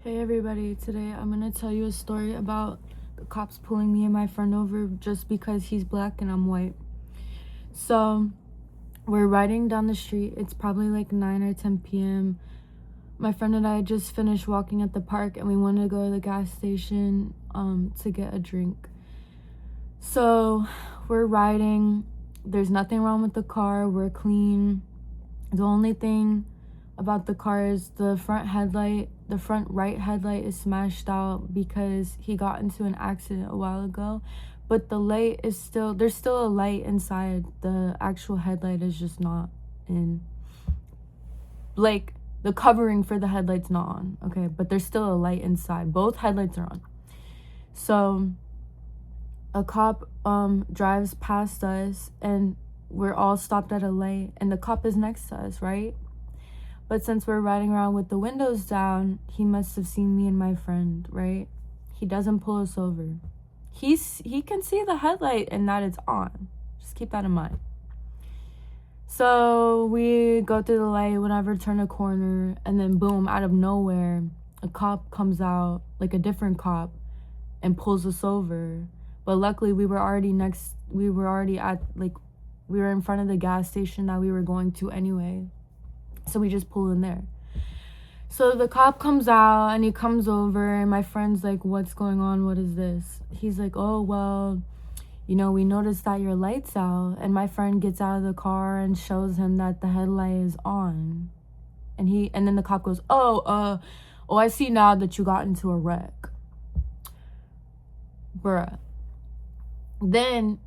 Hey everybody, today I'm gonna tell you a story about the cops pulling me and my friend over just because he's black and I'm white. So we're riding down the street. It's probably like 9 or 10 p.m. My friend and I just finished walking at the park and we wanted to go to the gas station to get a drink. So we're riding. There's nothing wrong with the car. We're clean. The only thing about the car is the front right headlight is smashed out because he got into an accident a while ago, but there's still a light inside. The actual headlight is just not in, like, the covering for the headlight's not on, okay, but there's still a light inside. Both headlights are on. So a cop drives past us and we're all stopped at a light and the cop is next to us, right? But since we're riding around with the windows down, he must have seen me and my friend, right? He doesn't pull us over. He can see the headlight and that it's on. Just keep that in mind. So we go through the light, whenever turn a corner, and then boom, out of nowhere, a cop comes out, like a different cop, and pulls us over. But luckily we were already in front of the gas station that we were going to anyway. So we just pull in there. So the cop comes out and he comes over and my friend's like, what's going on? What is this? He's like, oh, well, we noticed that your light's out. And my friend gets out of the car and shows him that the headlight is on. And then the cop goes, oh, I see now that you got into a wreck. Bruh. Then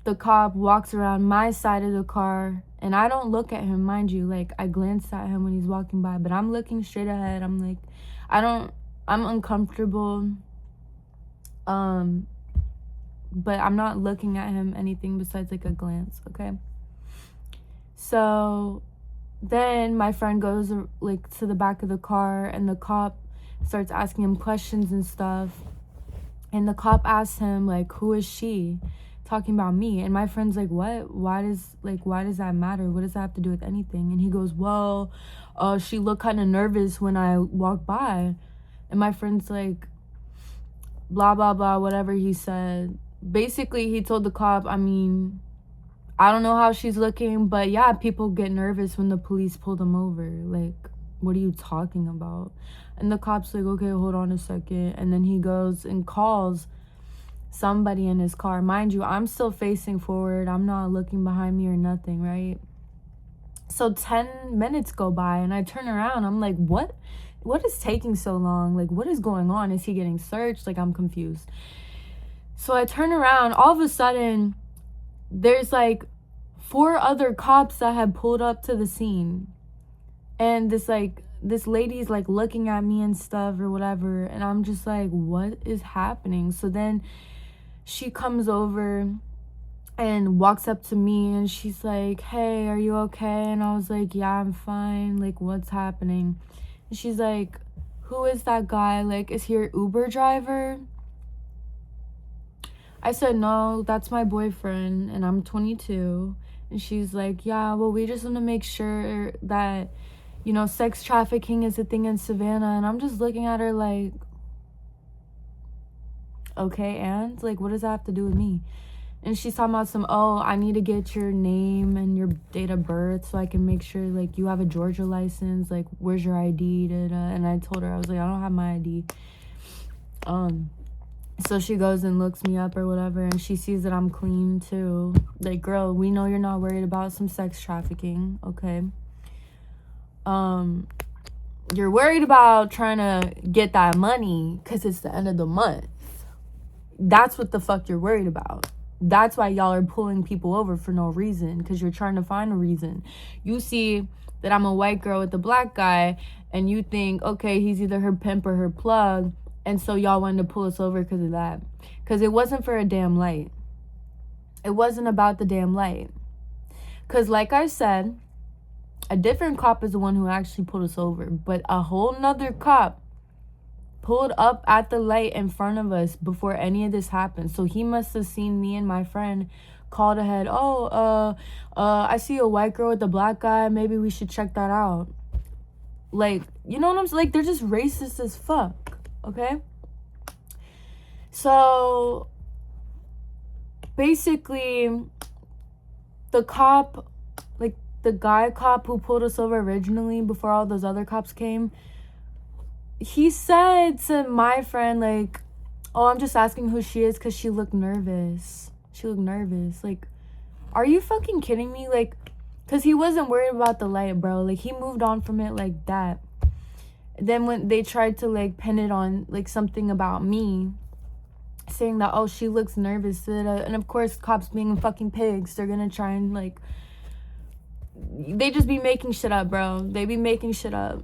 the cop walks around my side of the car and I don't look at him, mind you. Like, I glanced at him when he's walking by, but I'm looking straight ahead. I'm like, I'm uncomfortable. But I'm not looking at him anything besides like a glance, okay? So then my friend goes like to the back of the car and the cop starts asking him questions and stuff. And the cop asks him, like, who is she? Talking about me. And my friend's like, what? Why does that matter? What does that have to do with anything? And he goes, well, she looked kind of nervous when I walked by. And my friend's like, blah, blah, blah, whatever he said. Basically, he told the cop, I don't know how she's looking, but yeah, people get nervous when the police pull them over. Like, what are you talking about? And the cop's like, okay, hold on a second. And then he goes and calls somebody in his car. Mind you, I'm still facing forward. I'm not looking behind me or nothing, right? So 10 minutes go by and I turn around. I'm like, what is taking so long? Like, what is going on? Is he getting searched? Like, I'm confused. So I turn around. All of a sudden, there's like 4 other cops that had pulled up to the scene. And this lady's like looking at me and stuff or whatever. And I'm just like, what is happening? So then she comes over and walks up to me and she's like, hey, are you okay? And I was like, yeah, I'm fine. Like, what's happening? And she's like, who is that guy? Like, is he your Uber driver? I said, no, that's my boyfriend and I'm 22. And she's like, yeah, well, we just want to make sure that, sex trafficking is a thing in Savannah. And I'm just looking at her like, okay, and like, what does that have to do with me? And she's talking about I need to get your name and your date of birth so I can make sure, like, you have a Georgia license. Like, where's your ID? And I told her, I was like, I don't have my ID. So she goes and looks me up or whatever, and she sees that I'm clean too. Like, girl, we know you're not worried about some sex trafficking, okay? You're worried about trying to get that money because it's the end of the month. That's what the fuck you're worried about. That's why y'all are pulling people over for no reason, because you're trying to find a reason. You see that I'm a white girl with a black guy, and you think, okay, he's either her pimp or her plug, and so y'all wanted to pull us over because of that. Because it wasn't for a damn light. It wasn't about the damn light. Because like I said, a different cop is the one who actually pulled us over, but a whole nother cop pulled up at the light in front of us before any of this happened. So he must have seen me and my friend, called ahead, I see a white girl with a black guy, maybe we should check that out. Like, you know what I'm saying? Like, they're just racist as fuck, okay? So, basically, the cop, like, the guy cop who pulled us over originally before all those other cops came, he said to my friend, like, oh, I'm just asking who she is because she looked nervous. She looked nervous. Like, are you fucking kidding me? Like, because he wasn't worried about the light, bro. Like, he moved on from it like that. Then when they tried to, like, pin it on, like, something about me, saying that, oh, she looks nervous. And, of course, cops being fucking pigs, they're gonna try and, like, they just be making shit up, bro. They be making shit up.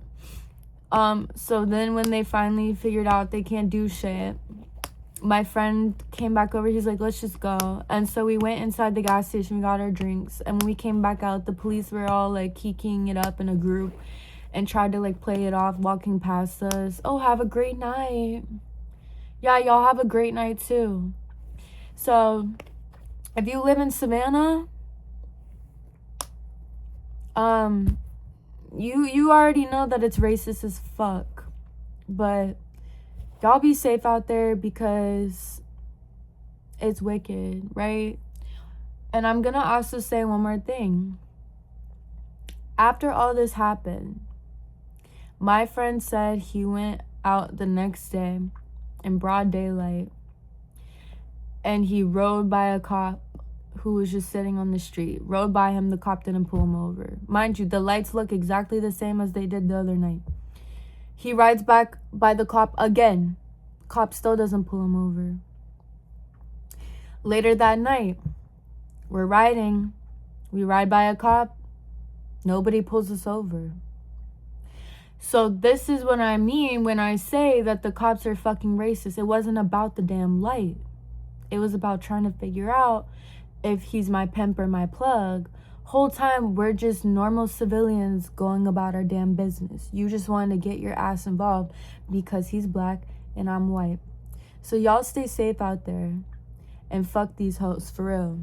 So then when they finally figured out they can't do shit, my friend came back over. He's like, let's just go. And so we went inside the gas station, we got our drinks, and when we came back out, the police were all like kikiing it up in a group and tried to like play it off, walking past us. Oh, have a great night. Yeah, y'all have a great night too. So if you live in Savannah, you already know that it's racist as fuck, but y'all be safe out there because it's wicked, right? And I'm gonna also say one more thing. After all this happened, my friend said he went out the next day in broad daylight and he rode by a cop who was just sitting on the street. Rode by him, the cop didn't pull him over. Mind you, the lights look exactly the same as they did the other night. He rides back by the cop again. Cop still doesn't pull him over. Later that night, we're riding. We ride by a cop. Nobody pulls us over. So this is what I mean when I say that the cops are fucking racist. It wasn't about the damn light. It was about trying to figure out if he's my pimp or my plug. Whole time we're just normal civilians going about our damn business. You just wanted to get your ass involved because he's black and I'm white. So y'all stay safe out there and fuck these hoes for real.